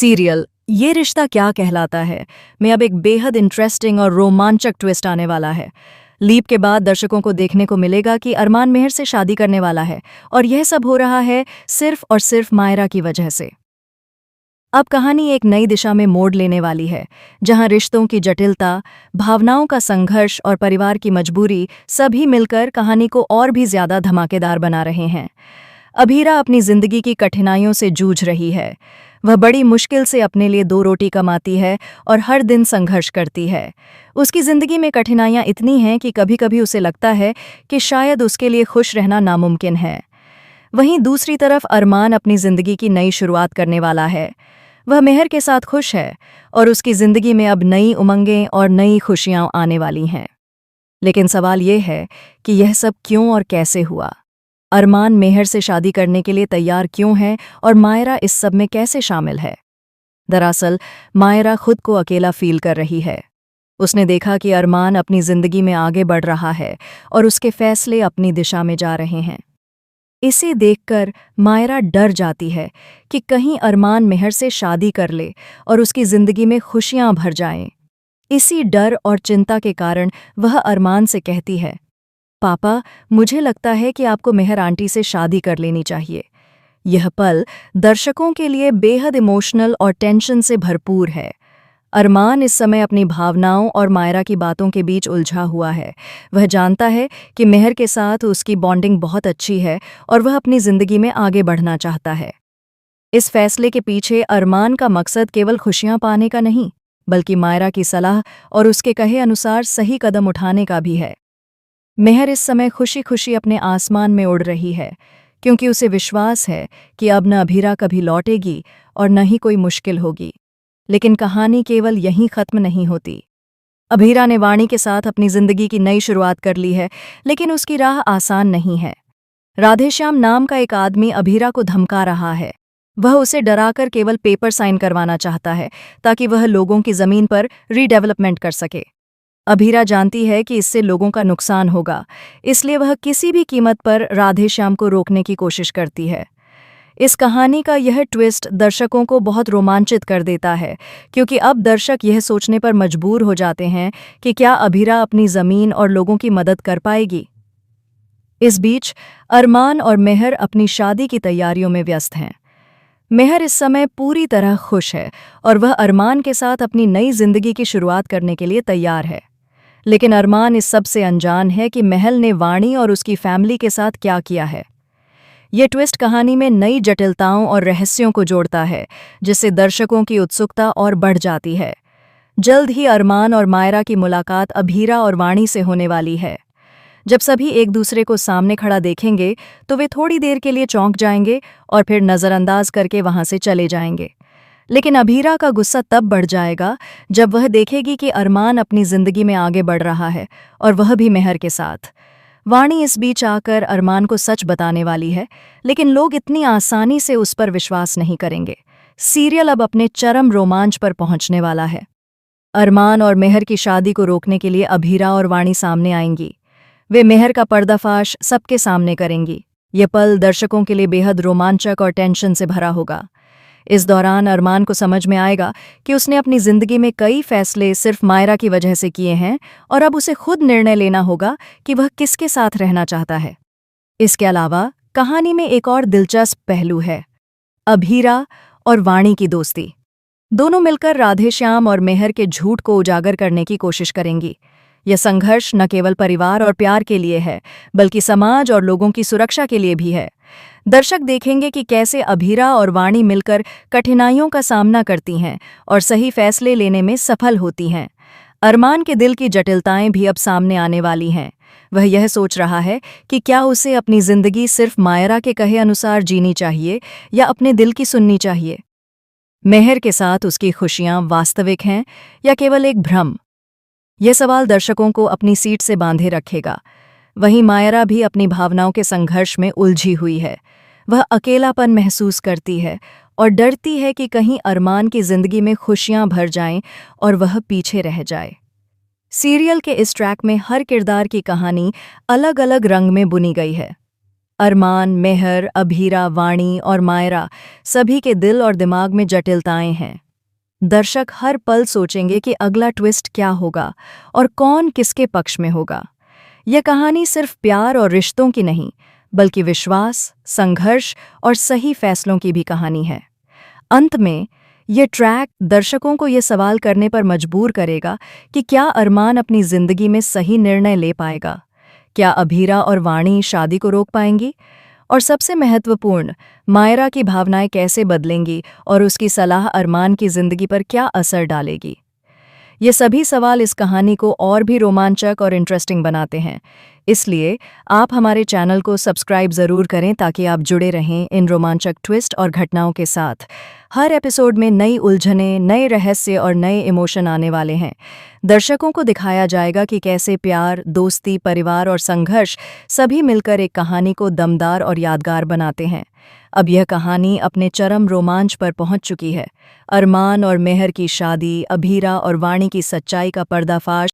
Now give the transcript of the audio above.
Serial ये रिश्ता क्या कहलाता है में अब एक बेहद इंटरेस्टिंग और रोमांचक ट्विस्ट आने वाला है। लीप के बाद दर्शकों को देखने को मिलेगा कि अरमान मेहर से शादी करने वाला है और यह सब हो रहा है सिर्फ और सिर्फ मायरा की वजह से। अब कहानी एक नई दिशा में मोड़ लेने वाली है, जहां रिश्तों की जटिलता, भावनाओं का संघर्ष और परिवार की मजबूरी सभी मिलकर कहानी को और भी ज्यादा धमाकेदार बना रहे हैं। अभीरा अपनी जिंदगी की कठिनाइयों से जूझ रही है। वह बड़ी मुश्किल से अपने लिए 2 रोटी कमाती है और हर दिन संघर्ष करती है। उसकी जिंदगी में कठिनाइयां इतनी हैं कि कभी-कभी उसे लगता है कि शायद उसके लिए खुश रहना नामुमकिन है। वहीं दूसरी तरफ अरमान अपनी जिंदगी की नई शुरुआत करने वाला है। वह मेहर के साथ खुश है और उसकी जिंदगी में अब नई उमंगें और नई खुशियां आने वाली हैं। लेकिन सवाल यह है कि यह सब क्यों और कैसे हुआ? अरमान मेहर से शादी करने के लिए तैयार क्यों है और मायरा इस सब में कैसे शामिल है? दरअसल मायरा खुद को अकेला फील कर रही है। उसने देखा कि अरमान अपनी जिंदगी में आगे बढ़ रहा है और उसके फैसले अपनी दिशा में जा रहे हैं। इसे देखकर मायरा डर जाती है कि कहीं अरमान मेहर से शादी कर ले और उसकी जिंदगी में खुशियां भर जाएं। इसी डर और चिंता के कारण वह अरमान से कहती है, पापा, मुझे लगता है कि आपको मेहर आंटी से शादी कर लेनी चाहिए। यह पल दर्शकों के लिए बेहद इमोशनल और टेंशन से भरपूर है। अरमान इस समय अपनी भावनाओं और मायरा की बातों के बीच उलझा हुआ है। वह जानता है कि मेहर के साथ उसकी बॉन्डिंग बहुत अच्छी है और वह अपनी जिंदगी में आगे बढ़ना चाहता है। इस फैसले के पीछे अरमान का मकसद केवल खुशियां पाने का नहीं, बल्कि मायरा की सलाह और उसके कहे अनुसार सही कदम उठाने का भी है। मेहर इस समय खुशी खुशी अपने आसमान में उड़ रही है, क्योंकि उसे विश्वास है कि अब न अभीरा कभी लौटेगी और न ही कोई मुश्किल होगी। लेकिन कहानी केवल यहीं खत्म नहीं होती। अभीरा ने वाणी के साथ अपनी जिंदगी की नई शुरुआत कर ली है, लेकिन उसकी राह आसान नहीं है। राधेश्याम नाम का एक आदमी अभीरा को धमका रहा है। वह उसे डराकर केवल पेपर साइन करवाना चाहता है, ताकि वह लोगों की जमीन पर रीडेवलपमेंट कर सके। अभीरा जानती है कि इससे लोगों का नुकसान होगा, इसलिए वह किसी भी कीमत पर राधेश्याम को रोकने की कोशिश करती है। इस कहानी का यह ट्विस्ट दर्शकों को बहुत रोमांचित कर देता है, क्योंकि अब दर्शक यह सोचने पर मजबूर हो जाते हैं कि क्या अभीरा अपनी जमीन और लोगों की मदद कर पाएगी। इस बीच अरमान और मेहर अपनी शादी की तैयारियों में व्यस्त हैं। मेहर इस समय पूरी तरह खुश है और वह अरमान के साथ अपनी नई जिंदगी की शुरुआत करने के लिए तैयार है। लेकिन अरमान इस सब से अनजान है कि महल ने वाणी और उसकी फैमिली के साथ क्या किया है। ये ट्विस्ट कहानी में नई जटिलताओं और रहस्यों को जोड़ता है, जिससे दर्शकों की उत्सुकता और बढ़ जाती है। जल्द ही अरमान और मायरा की मुलाकात अभीरा और वाणी से होने वाली है। जब सभी एक दूसरे को सामने खड़ा देखेंगे तो वे थोड़ी देर के लिए चौंक जाएंगे और फिर नज़रअंदाज करके वहां से चले जाएंगे। लेकिन अभीरा का गुस्सा तब बढ़ जाएगा जब वह देखेगी कि अरमान अपनी जिंदगी में आगे बढ़ रहा है, और वह भी मेहर के साथ। वाणी इस बीच आकर अरमान को सच बताने वाली है, लेकिन लोग इतनी आसानी से उस पर विश्वास नहीं करेंगे। सीरियल अब अपने चरम रोमांच पर पहुंचने वाला है। अरमान और मेहर की शादी को रोकने के लिए अभीरा और वाणी सामने आएंगी। वे मेहर का पर्दाफाश सबके सामने करेंगी। ये पल दर्शकों के लिए बेहद रोमांचक और टेंशन से भरा होगा। इस दौरान अरमान को समझ में आएगा कि उसने अपनी जिंदगी में कई फैसले सिर्फ मायरा की वजह से किए हैं और अब उसे खुद निर्णय लेना होगा कि वह किसके साथ रहना चाहता है। इसके अलावा कहानी में एक और दिलचस्प पहलू है, अभीरा और वाणी की दोस्ती। दोनों मिलकर राधेश्याम और मेहर के झूठ को उजागर करने की कोशिश करेंगी। यह संघर्ष न केवल परिवार और प्यार के लिए है, बल्कि समाज और लोगों की सुरक्षा के लिए भी है। दर्शक देखेंगे कि कैसे अभीरा और वाणी मिलकर कठिनाइयों का सामना करती हैं और सही फैसले लेने में सफल होती हैं। अरमान के दिल की जटिलताएं भी अब सामने आने वाली हैं। वह यह सोच रहा है कि क्या उसे अपनी जिंदगी सिर्फ मायरा के कहे अनुसार जीनी चाहिए या अपने दिल की सुननी चाहिए। मेहर के साथ उसकी खुशियां वास्तविक हैं या केवल एक भ्रम? यह सवाल दर्शकों को अपनी सीट से बांधे रखेगा। वहीं मायरा भी अपनी भावनाओं के संघर्ष में उलझी हुई है। वह अकेलापन महसूस करती है और डरती है कि कहीं अरमान की जिंदगी में खुशियां भर जाएं और वह पीछे रह जाए। सीरियल के इस ट्रैक में हर किरदार की कहानी अलग अलग रंग में बुनी गई है। अरमान, मेहर, अभीरा, वाणी और मायरा सभी के दिल और दिमाग में जटिलताएं हैं। दर्शक हर पल सोचेंगे कि अगला ट्विस्ट क्या होगा और कौन किसके पक्ष में होगा। यह कहानी सिर्फ प्यार और रिश्तों की नहीं, बल्कि विश्वास, संघर्ष और सही फैसलों की भी कहानी है। अंत में ये ट्रैक दर्शकों को ये सवाल करने पर मजबूर करेगा कि क्या अरमान अपनी जिंदगी में सही निर्णय ले पाएगा, क्या अभीरा और वाणी शादी को रोक पाएंगी, और सबसे महत्वपूर्ण, मायरा की भावनाएं कैसे बदलेंगी और उसकी सलाह अरमान की जिंदगी पर क्या असर डालेगी। ये सभी सवाल इस कहानी को और भी रोमांचक और इंटरेस्टिंग बनाते हैं। इसलिए आप हमारे चैनल को सब्सक्राइब ज़रूर करें ताकि आप जुड़े रहें इन रोमांचक ट्विस्ट और घटनाओं के साथ। हर एपिसोड में नई उलझनें, नए रहस्य और नए इमोशन आने वाले हैं। दर्शकों को दिखाया जाएगा कि कैसे प्यार, दोस्ती, परिवार और संघर्ष सभी मिलकर एक कहानी को दमदार और यादगार बनाते हैं। अब यह कहानी अपने चरम रोमांच पर पहुंच चुकी है। अरमान और मेहर की शादी, अभीरा और वाणी की सच्चाई का पर्दाफाश